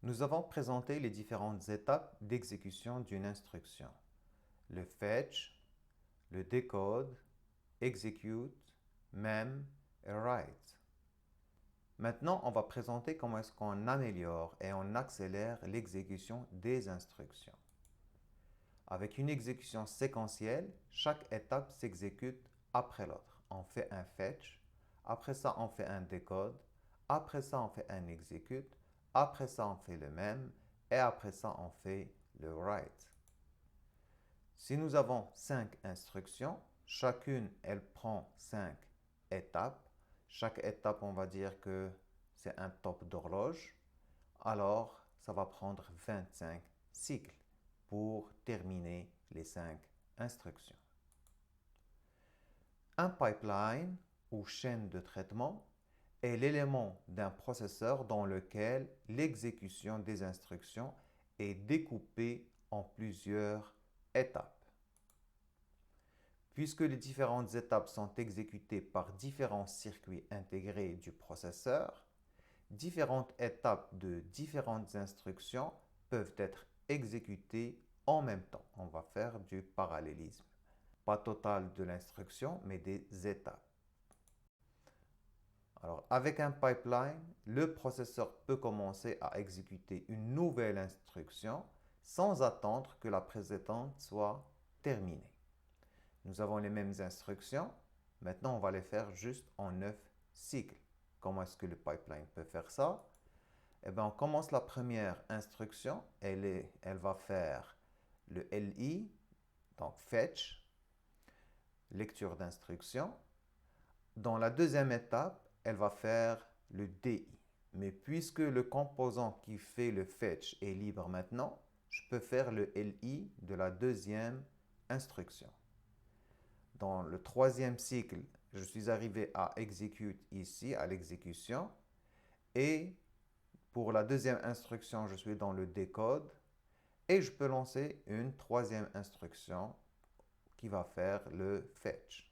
Nous avons présenté les différentes étapes d'exécution d'une instruction. Le fetch, le decode, execute, mem et write. Maintenant, on va présenter comment est-ce qu'on améliore et on accélère l'exécution des instructions. Avec une exécution séquentielle, chaque étape s'exécute après l'autre. On fait un fetch, après ça on fait un decode, après ça on fait un execute, après ça on fait le mem et après ça on fait le write. Si nous avons 5 instructions, chacune elle prend 5 étapes. Chaque étape on va dire que c'est un top d'horloge. Alors ça va prendre 25 cycles pour terminer les 5 instructions. Un pipeline ou chaîne de traitement est l'élément d'un processeur dans lequel l'exécution des instructions est découpée en plusieurs étapes. Puisque les différentes étapes sont exécutées par différents circuits intégrés du processeur, différentes étapes de différentes instructions peuvent être exécutées en même temps. On va faire du parallélisme. Pas total de l'instruction, mais des étapes. Alors, avec un pipeline, le processeur peut commencer à exécuter une nouvelle instruction sans attendre que la précédente soit terminée. Nous avons les mêmes instructions. Maintenant, on va les faire juste en 9 cycles. Comment est-ce que le pipeline peut faire ça? Eh bien, on commence la première instruction. Elle va faire le LI, donc fetch, lecture d'instruction. Dans la deuxième étape, elle va faire le DI. Mais puisque le composant qui fait le fetch est libre maintenant, je peux faire le LI de la deuxième instruction. Dans le troisième cycle, je suis arrivé à execute ici, à l'exécution. Et pour la deuxième instruction, je suis dans le decode. Et je peux lancer une troisième instruction qui va faire le fetch.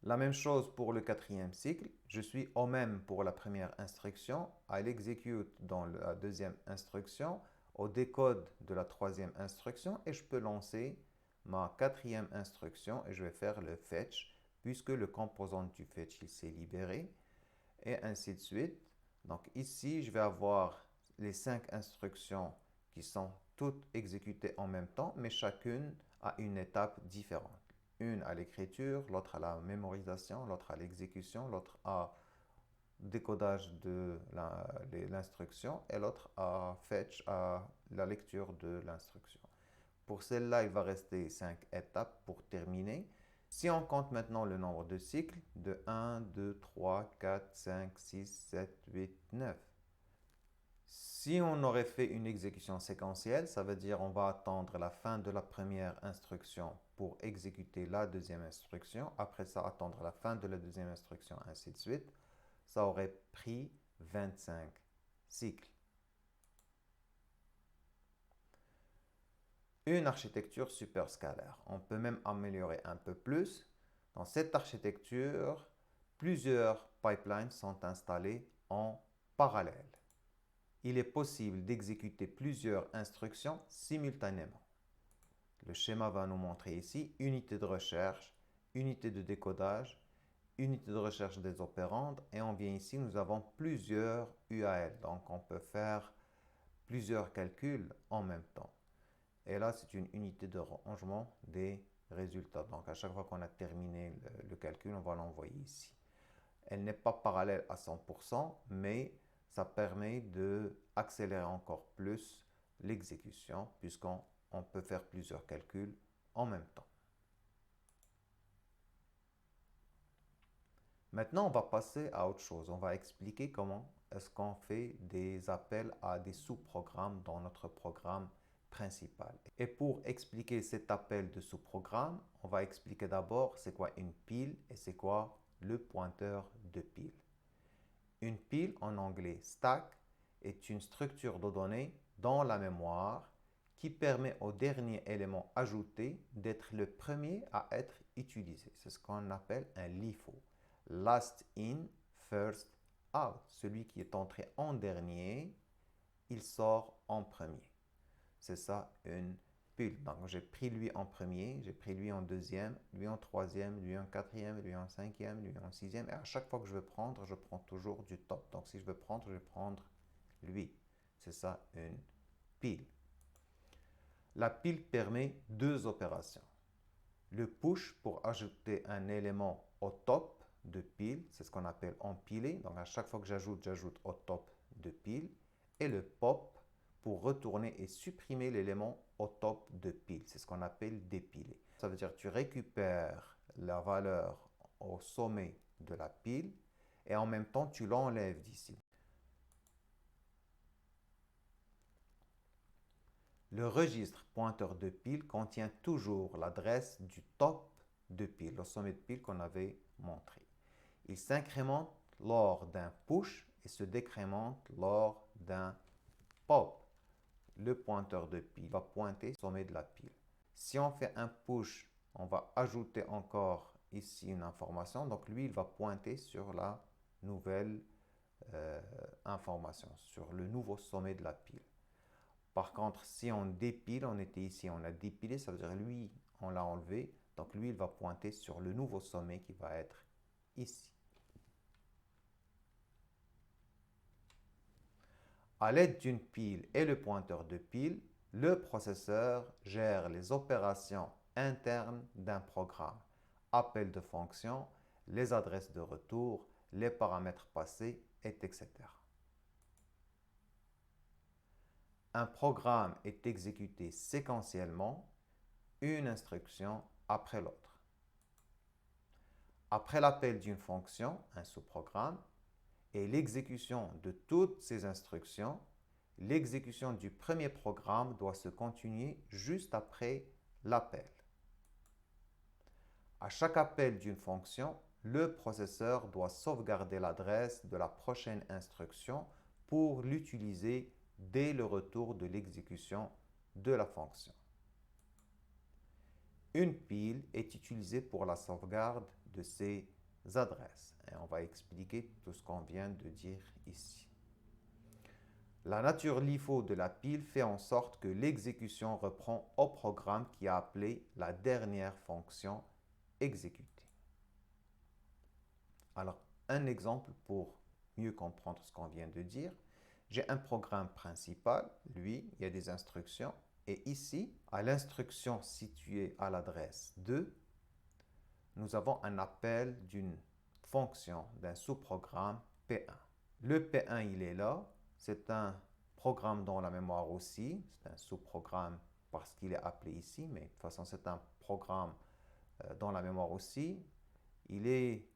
La même chose pour le quatrième cycle. Je suis au même pour la première instruction, à l'execute dans la deuxième instruction, au décode de la troisième instruction et je peux lancer ma quatrième instruction et je vais faire le fetch puisque le composant du fetch il s'est libéré et ainsi de suite. Donc ici, je vais avoir les 5 instructions qui sont toutes exécutées en même temps, mais chacune a une étape différente. Une à l'écriture, l'autre à la mémorisation, l'autre à l'exécution, l'autre à décodage de l'instruction et l'autre à fetch, à la lecture de l'instruction. Pour celle-là, il va rester 5 étapes pour terminer. Si on compte maintenant le nombre de cycles, de 1, 2, 3, 4, 5, 6, 7, 8, 9. Si on aurait fait une exécution séquentielle, ça veut dire on va attendre la fin de la première instruction pour exécuter la deuxième instruction. Après ça, attendre la fin de la deuxième instruction, ainsi de suite. Ça aurait pris 25 cycles. Une architecture superscalaire. On peut même améliorer un peu plus. Dans cette architecture, plusieurs pipelines sont installés en parallèle. Il est possible d'exécuter plusieurs instructions simultanément. Le schéma va nous montrer ici unité de recherche, unité de décodage, unité de recherche des opérandes et on vient ici, nous avons plusieurs UAL. Donc on peut faire plusieurs calculs en même temps. Et là, c'est une unité de rangement des résultats. Donc à chaque fois qu'on a terminé le calcul, on va l'envoyer ici. Elle n'est pas parallèle à 100%, mais ça permet d'accélérer encore plus l'exécution puisqu'on peut faire plusieurs calculs en même temps. Maintenant, on va passer à autre chose. On va expliquer comment est-ce qu'on fait des appels à des sous-programmes dans notre programme principal. Et pour expliquer cet appel de sous-programme, on va expliquer d'abord c'est quoi une pile et c'est quoi le pointeur de pile. Une pile, en anglais stack, est une structure de données dans la mémoire qui permet au dernier élément ajouté d'être le premier à être utilisé. C'est ce qu'on appelle un LIFO. Last in, first out. Celui qui est entré en dernier il sort en premier. C'est ça une pile. Donc j'ai pris lui en premier, j'ai pris lui en deuxième, lui en troisième, lui en quatrième, lui en cinquième, lui en sixième. Et à chaque fois que je veux prendre, je prends toujours du top. Donc si je veux prendre, je vais prendre lui. C'est ça une pile. La pile permet deux opérations. Le push pour ajouter un élément au top de pile, c'est ce qu'on appelle empiler. Donc à chaque fois que j'ajoute au top de pile. Et le pop pour retourner et supprimer l'élément au top de pile. C'est ce qu'on appelle dépiler. Ça veut dire que tu récupères la valeur au sommet de la pile et en même temps tu l'enlèves d'ici. Le registre pointeur de pile contient toujours l'adresse du top de pile, le sommet de pile qu'on avait montré. Il s'incrémente lors d'un push et se décrémente lors d'un pop. Le pointeur de pile va pointer au sommet de la pile. Si on fait un push, on va ajouter encore ici une information. Donc lui, il va pointer sur la nouvelle information, sur le nouveau sommet de la pile. Par contre, si on dépile, on était ici, on a dépilé, ça veut dire lui, on l'a enlevé. Donc lui, il va pointer sur le nouveau sommet qui va être ici. À l'aide d'une pile et le pointeur de pile, le processeur gère les opérations internes d'un programme, appel de fonction, les adresses de retour, les paramètres passés, etc. Un programme est exécuté séquentiellement, une instruction après l'autre. Après l'appel d'une fonction, un sous-programme, et l'exécution de toutes ces instructions, l'exécution du premier programme doit se continuer juste après l'appel. À chaque appel d'une fonction, le processeur doit sauvegarder l'adresse de la prochaine instruction pour l'utiliser dès le retour de l'exécution de la fonction. Une pile est utilisée pour la sauvegarde de ces adresses. Et on va expliquer tout ce qu'on vient de dire ici. La nature LIFO de la pile fait en sorte que l'exécution reprend au programme qui a appelé la dernière fonction exécutée. Alors, un exemple pour mieux comprendre ce qu'on vient de dire. J'ai un programme principal, lui, il y a des instructions. Et ici, à l'instruction située à l'adresse 2, nous avons un appel d'une fonction, d'un sous-programme P1. Le P1, il est là. C'est un programme dans la mémoire aussi. C'est un sous-programme parce qu'il est appelé ici, mais de toute façon, c'est un programme dans la mémoire aussi. Il est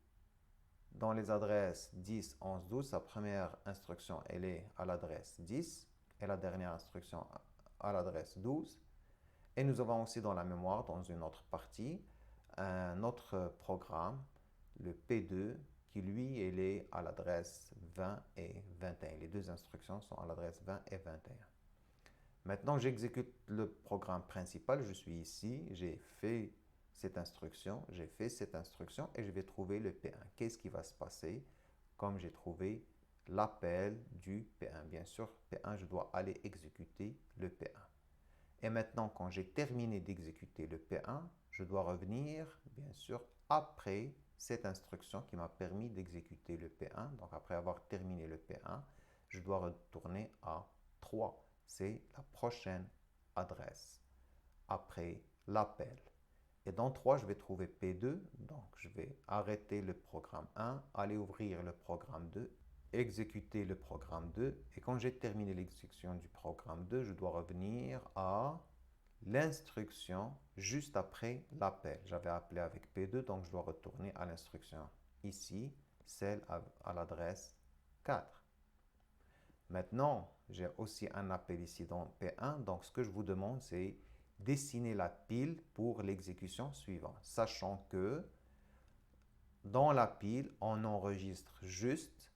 dans les adresses 10, 11, 12. Sa première instruction, elle est à l'adresse 10 et la dernière instruction à l'adresse 12. Et nous avons aussi dans la mémoire, dans une autre partie, un autre programme, le P2, qui lui, il est à l'adresse 20 et 21. Les deux instructions sont à l'adresse 20 et 21. Maintenant, j'exécute le programme principal. Je suis ici, j'ai fait cette instruction, j'ai fait cette instruction et je vais trouver le P1. Qu'est-ce qui va se passer comme j'ai trouvé l'appel du P1? Bien sûr, P1, je dois aller exécuter le P1. Et maintenant, quand j'ai terminé d'exécuter le P1, je dois revenir, bien sûr, après cette instruction qui m'a permis d'exécuter le P1. Donc, après avoir terminé le P1, je dois retourner à 3. C'est la prochaine adresse après l'appel. Et dans 3, je vais trouver P2. Donc, je vais arrêter le programme 1, aller ouvrir le programme 2, exécuter le programme 2. Et quand j'ai terminé l'exécution du programme 2, je dois revenir à l'instruction juste après l'appel. J'avais appelé avec P2, donc je dois retourner à l'instruction ici, celle à l'adresse 4. Maintenant, j'ai aussi un appel ici dans P1. Donc, ce que je vous demande, c'est dessiner la pile pour l'exécution suivante, sachant que dans la pile, on enregistre juste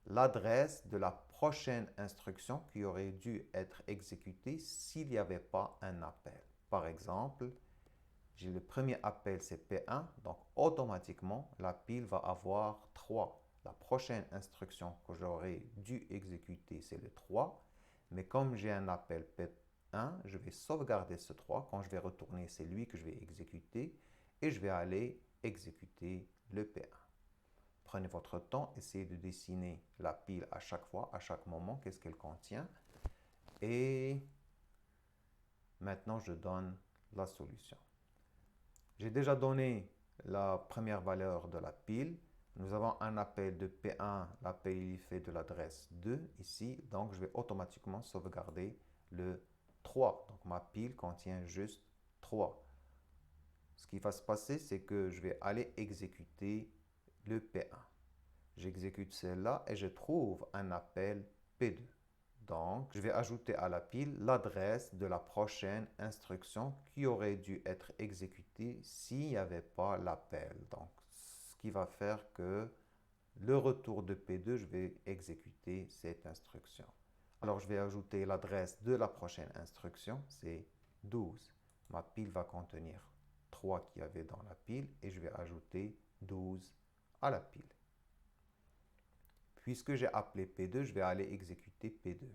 l'adresse de la prochaine instruction qui aurait dû être exécutée s'il n'y avait pas un appel. Par exemple, j'ai le premier appel, c'est P1, donc automatiquement, la pile va avoir 3. La prochaine instruction que j'aurais dû exécuter, c'est le 3. Mais comme j'ai un appel P1, je vais sauvegarder ce 3. Quand je vais retourner, c'est lui que je vais exécuter et je vais aller exécuter le P1. Prenez votre temps, essayez de dessiner la pile à chaque fois, à chaque moment, qu'est-ce qu'elle contient. Et maintenant, je donne la solution. J'ai déjà donné la première valeur de la pile. Nous avons un appel de P1, l'appel il est fait de l'adresse 2 ici, donc je vais automatiquement sauvegarder le 3. Donc ma pile contient juste 3. Ce qui va se passer, c'est que je vais aller exécuter le P1. J'exécute celle-là et je trouve un appel P2. Donc, je vais ajouter à la pile l'adresse de la prochaine instruction qui aurait dû être exécutée s'il n'y avait pas l'appel. Donc, ce qui va faire que le retour de P2, je vais exécuter cette instruction. Alors, je vais ajouter l'adresse de la prochaine instruction, c'est 12. Ma pile va contenir 3 qu'il y avait dans la pile et je vais ajouter 12 à la pile. Puisque j'ai appelé P2, je vais aller exécuter P2.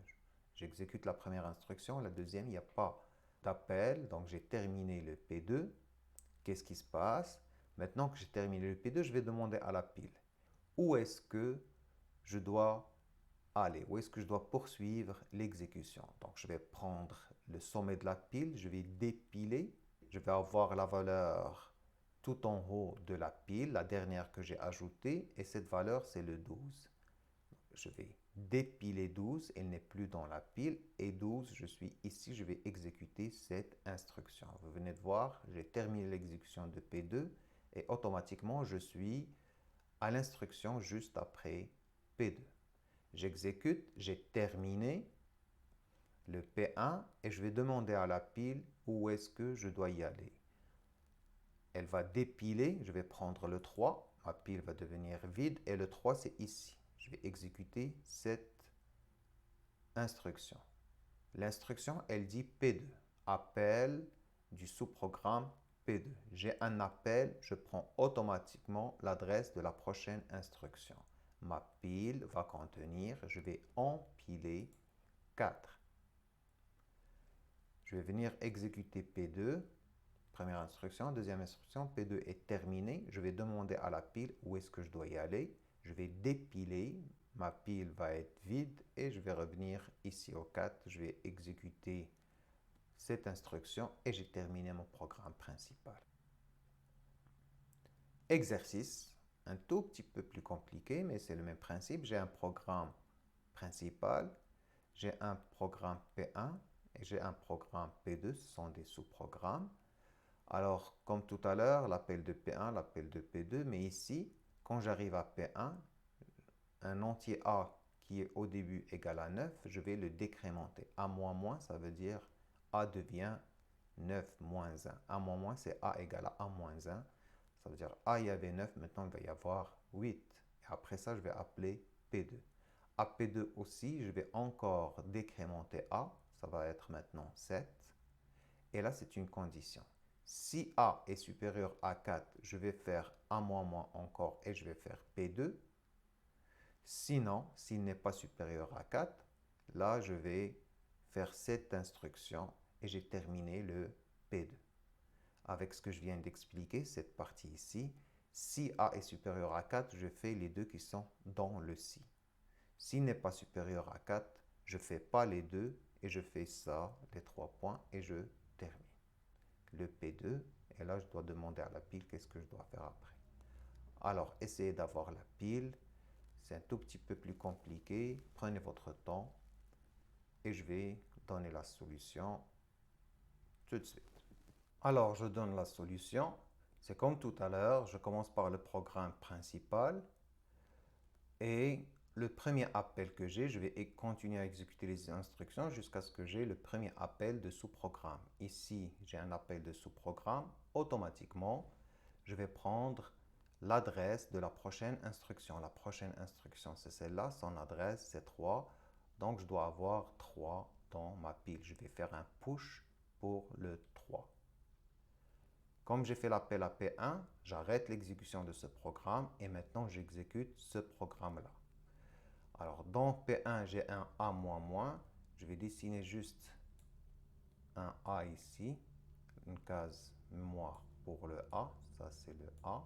J'exécute la première instruction, la deuxième, il n'y a pas d'appel, donc j'ai terminé le P2. Qu'est-ce qui se passe? Maintenant que j'ai terminé le P2, je vais demander à la pile, où est-ce que je dois aller? Où est-ce que je dois poursuivre l'exécution? Donc je vais prendre le sommet de la pile, je vais dépiler, je vais avoir la valeur tout en haut de la pile, la dernière que j'ai ajoutée, et cette valeur c'est le 12. Je vais dépiler 12, elle n'est plus dans la pile, et 12, je suis ici, je vais exécuter cette instruction. Vous venez de voir, j'ai terminé l'exécution de P2, et automatiquement, je suis à l'instruction juste après P2. J'exécute, j'ai terminé le P1, et je vais demander à la pile où est-ce que je dois y aller. Elle va dépiler, je vais prendre le 3, ma pile va devenir vide, et le 3, c'est ici. Je vais exécuter cette instruction. L'instruction, elle dit P2, appel du sous-programme P2. J'ai un appel, je prends automatiquement l'adresse de la prochaine instruction. Ma pile va contenir, je vais empiler 4. Je vais venir exécuter P2, première instruction, deuxième instruction, P2 est terminé. Je vais demander à la pile où est-ce que je dois y aller. Je vais dépiler, ma pile va être vide et je vais revenir ici au 4. Je vais exécuter cette instruction et j'ai terminé mon programme principal. Exercice, un tout petit peu plus compliqué, mais c'est le même principe. J'ai un programme principal, j'ai un programme P1 et j'ai un programme P2. Ce sont des sous-programmes. Alors, comme tout à l'heure, l'appel de P1, l'appel de P2, mais ici, quand j'arrive à P1, un entier A qui est au début égal à 9, je vais le décrémenter. A moins moins, ça veut dire A devient 9 moins 1. A moins moins, c'est A égale à A moins 1. Ça veut dire A, il y avait 9, maintenant il va y avoir 8. Et après ça, je vais appeler P2. À P2 aussi, je vais encore décrémenter A. Ça va être maintenant 7. Et là, c'est une condition. Si A est supérieur à 4, je vais faire A moins moins encore et je vais faire P2. Sinon, s'il n'est pas supérieur à 4, là, je vais faire cette instruction et j'ai terminé le P2. Avec ce que je viens d'expliquer, cette partie ici, si A est supérieur à 4, je fais les deux qui sont dans le si. S'il n'est pas supérieur à 4, je ne fais pas les deux et je fais ça, les 3 points, et je termine. Le P2, et là, je dois demander à la pile qu'est-ce que je dois faire après. Alors, essayez d'avoir la pile. C'est un tout petit peu plus compliqué. Prenez votre temps et je vais donner la solution tout de suite. Alors, je donne la solution. C'est comme tout à l'heure, je commence par le programme principal et le premier appel que j'ai, je vais continuer à exécuter les instructions jusqu'à ce que j'ai le premier appel de sous-programme. Ici, j'ai un appel de sous-programme. Automatiquement, je vais prendre l'adresse de la prochaine instruction. La prochaine instruction, c'est celle-là. Son adresse, c'est 3. Donc, je dois avoir 3 dans ma pile. Je vais faire un push pour le 3. Comme j'ai fait l'appel à P1, j'arrête l'exécution de ce programme et maintenant j'exécute ce programme-là. Alors, dans P1, j'ai un A-, Je vais dessiner juste un A ici, une case mémoire pour le A, ça c'est le A.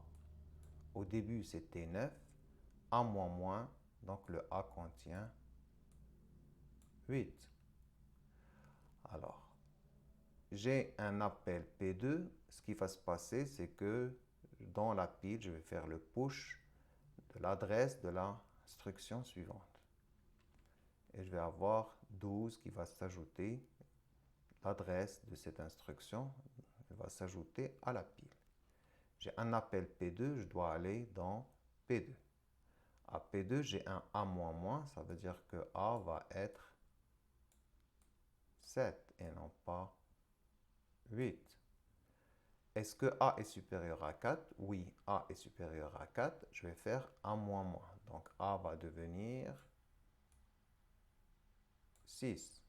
Au début c'était 9, A moins moins, donc le A contient 8. Alors, j'ai un appel P2. Ce qui va se passer, c'est que dans la pile, je vais faire le push de l'adresse de l'instruction suivante. Et je vais avoir 12 qui va s'ajouter, l'adresse de cette instruction va s'ajouter à la pile. J'ai un appel P2, je dois aller dans P2. À P2, j'ai un A-, ça veut dire que A va être 7 et non pas 8. Est-ce que A est supérieur à 4? Oui, A est supérieur à 4. Je vais faire A-. Donc A va devenir 6.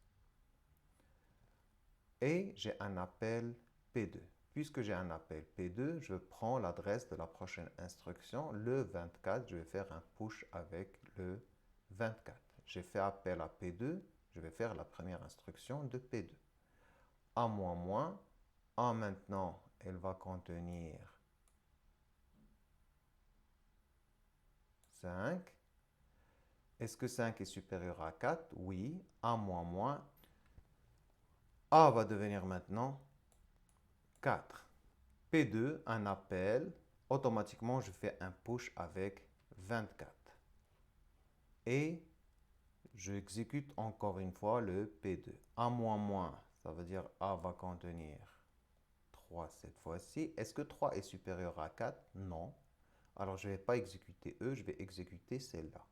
Et j'ai un appel P2. Puisque j'ai un appel P2, je prends l'adresse de la prochaine instruction, le 24. Je vais faire un push avec le 24. J'ai fait appel à P2. Je vais faire la première instruction de P2. A-. A maintenant, elle va contenir 5. Est-ce que 5 est supérieur à 4? Oui. A-. A va devenir maintenant 4. P2, un appel. Automatiquement, je fais un push avec 24. Et j'exécute encore une fois le P2. A-, ça veut dire A va contenir 3 cette fois-ci. Est-ce que 3 est supérieur à 4? Non. Alors, je ne vais pas exécuter E, je vais exécuter celle-là.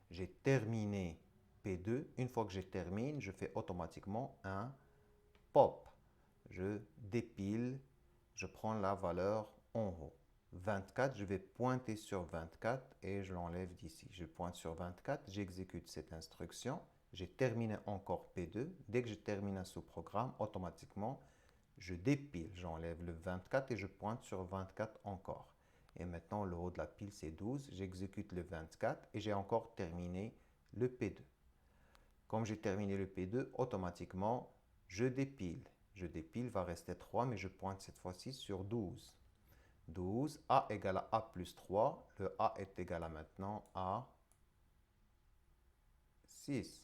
J'ai terminé P2. Une fois que je termine, je fais automatiquement un pop. Je dépile, je prends la valeur en haut. 24, je vais pointer sur 24 et je l'enlève d'ici. Je pointe sur 24, j'exécute cette instruction. J'ai terminé encore P2. Dès que je termine un sous-programme, automatiquement, je dépile. J'enlève le 24 et je pointe sur 24 encore. Et maintenant, le haut de la pile, c'est 12. J'exécute le 24 et j'ai encore terminé le P2. Comme j'ai terminé le P2, automatiquement, je dépile. Je dépile, va rester 3, mais je pointe cette fois-ci sur 12. 12, A égale à A plus 3. Le A est égal à maintenant à 6.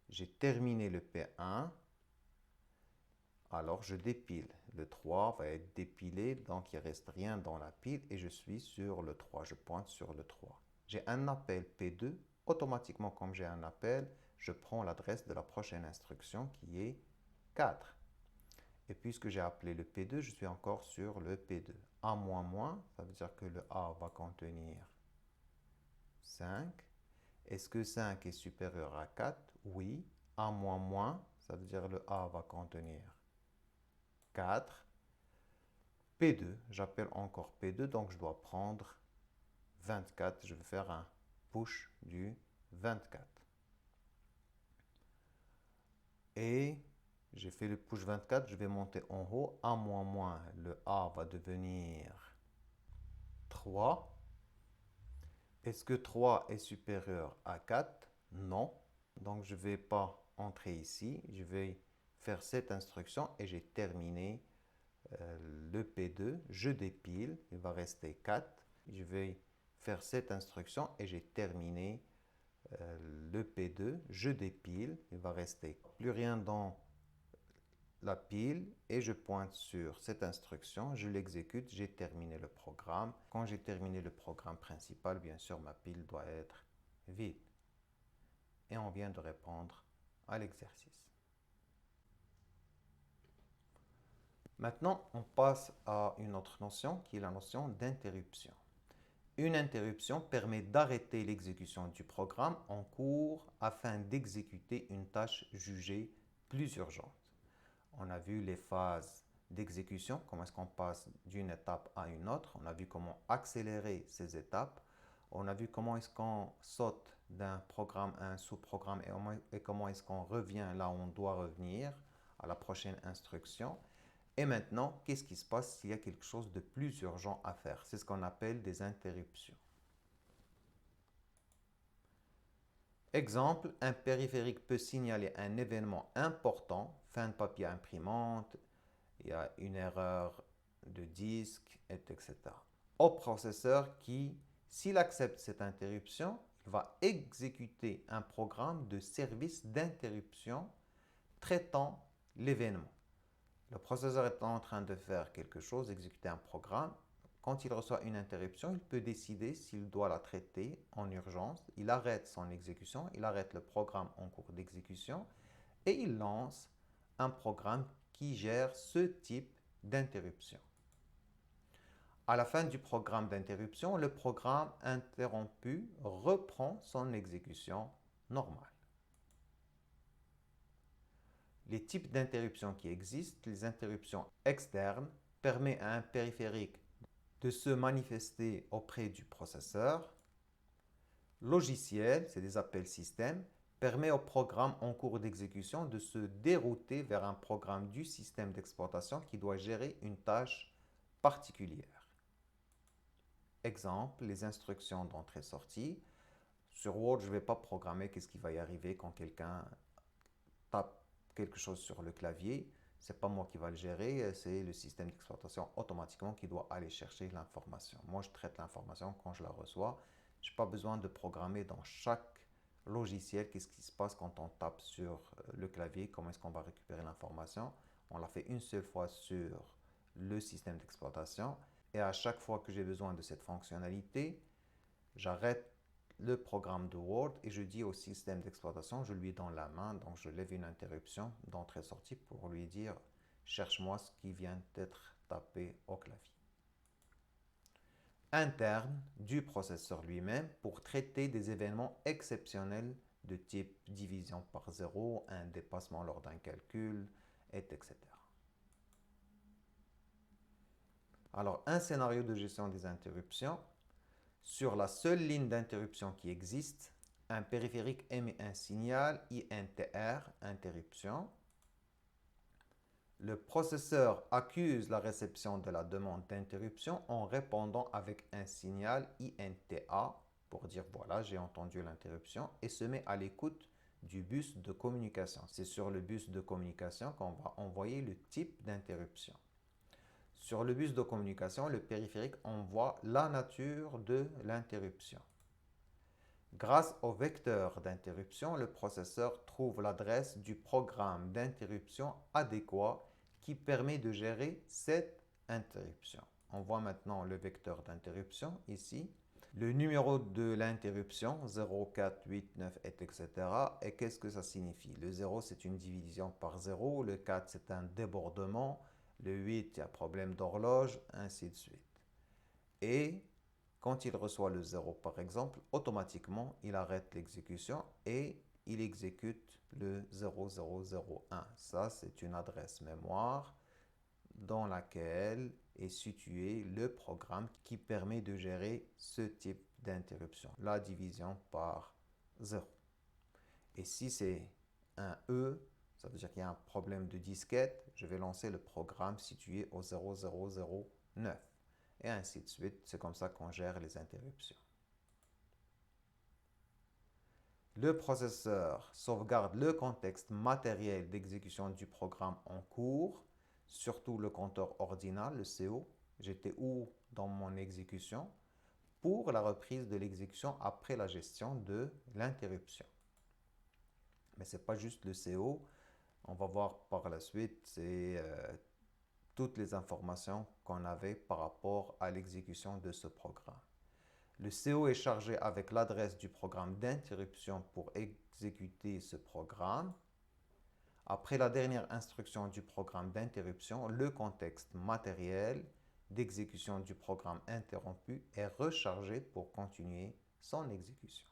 J'ai terminé le P1. Alors, je dépile. Le 3 va être dépilé, donc il ne reste rien dans la pile et je suis sur le 3. Je pointe sur le 3. J'ai un appel P2. Automatiquement, comme j'ai un appel, je prends l'adresse de la prochaine instruction qui est 4. Et puisque j'ai appelé le P2, je suis encore sur le P2. A-, ça veut dire que le A va contenir 5. Est-ce que 5 est supérieur à 4? Oui. A-, ça veut dire que le A va contenir 4. P2, j'appelle encore P2, donc je dois prendre 24. Je vais faire un push du 24. Et j'ai fait le push 24, je vais monter en haut. A-, le A va devenir 3. Est-ce que 3 est supérieur à 4? Non. Donc, je ne vais pas entrer ici. Je vais faire cette instruction et j'ai terminé le P2. Je dépile. Il va rester 4. Je vais faire cette instruction et j'ai terminé le P2. Je dépile. Il va rester plus rien dans la pile et je pointe sur cette instruction, je l'exécute, j'ai terminé le programme. Quand j'ai terminé le programme principal, bien sûr, ma pile doit être vide. Et on vient de répondre à l'exercice. Maintenant, on passe à une autre notion qui est la notion d'interruption. Une interruption permet d'arrêter l'exécution du programme en cours afin d'exécuter une tâche jugée plus urgente. On a vu les phases d'exécution, comment est-ce qu'on passe d'une étape à une autre. On a vu comment accélérer ces étapes. On a vu comment est-ce qu'on saute d'un programme à un sous-programme et comment est-ce qu'on revient là où on doit revenir à la prochaine instruction. Et maintenant, qu'est-ce qui se passe s'il y a quelque chose de plus urgent à faire? C'est ce qu'on appelle des interruptions. Exemple, un périphérique peut signaler un événement important, fin de papier à imprimante, il y a une erreur de disque, etc. Au processeur qui, s'il accepte cette interruption, il va exécuter un programme de service d'interruption traitant l'événement. Le processeur est en train de faire quelque chose, exécuter un programme. Quand il reçoit une interruption, il peut décider s'il doit la traiter en urgence. Il arrête son exécution, il arrête le programme en cours d'exécution et il lance un programme qui gère ce type d'interruption. À la fin du programme d'interruption, le programme interrompu reprend son exécution normale. Les types d'interruptions qui existent, les interruptions externes, permettent à un périphérique de se manifester auprès du processeur. Logiciel, c'est des appels système, permet au programme en cours d'exécution de se dérouter vers un programme du système d'exploitation qui doit gérer une tâche particulière. Exemple, les instructions d'entrée-sortie. Sur Word, je ne vais pas programmer qu'est-ce qui va y arriver quand quelqu'un tape quelque chose sur le clavier. Ce n'est pas moi qui va le gérer, c'est le système d'exploitation automatiquement qui doit aller chercher l'information. Moi, je traite l'information quand je la reçois. Je n'ai pas besoin de programmer dans chaque logiciel qu'est-ce qui se passe quand on tape sur le clavier, comment est-ce qu'on va récupérer l'information. On l'a fait une seule fois sur le système d'exploitation. Et à chaque fois que j'ai besoin de cette fonctionnalité, j'arrête le programme de Word et je dis au système d'exploitation, je lui donne la main, donc je lève une interruption d'entrée-sortie pour lui dire « Cherche-moi ce qui vient d'être tapé au clavier ». Interne du processeur lui-même pour traiter des événements exceptionnels de type division par zéro, un dépassement lors d'un calcul, etc. Alors, un scénario de gestion des interruptions. Sur la seule ligne d'interruption qui existe, un périphérique émet un signal INTR, interruption. Le processeur accuse la réception de la demande d'interruption en répondant avec un signal INTA pour dire voilà, j'ai entendu l'interruption et se met à l'écoute du bus de communication. C'est sur le bus de communication qu'on va envoyer le type d'interruption. Sur le bus de communication, le périphérique envoie la nature de l'interruption. Grâce au vecteur d'interruption, le processeur trouve l'adresse du programme d'interruption adéquat qui permet de gérer cette interruption. On voit maintenant le vecteur d'interruption ici. Le numéro de l'interruption, 0, 4, 8, 9, etc. Et qu'est-ce que ça signifie? Le 0, c'est une division par 0. Le 4, c'est un débordement. Le 8, il y a problème d'horloge, ainsi de suite. Et quand il reçoit le 0 par exemple, automatiquement, il arrête l'exécution et il exécute le 0001. Ça, c'est une adresse mémoire dans laquelle est situé le programme qui permet de gérer ce type d'interruption, la division par 0. Et si c'est un E, ça veut dire qu'il y a un problème de disquette, je vais lancer le programme situé au 0009. Et ainsi de suite. C'est comme ça qu'on gère les interruptions. Le processeur sauvegarde le contexte matériel d'exécution du programme en cours, surtout le compteur ordinal, le CO. J'étais où dans mon exécution pour la reprise de l'exécution après la gestion de l'interruption. Mais ce n'est pas juste le CO. On va voir par la suite, c'est toutes les informations qu'on avait par rapport à l'exécution de ce programme. Le CO est chargé avec l'adresse du programme d'interruption pour exécuter ce programme. Après la dernière instruction du programme d'interruption, le contexte matériel d'exécution du programme interrompu est rechargé pour continuer son exécution.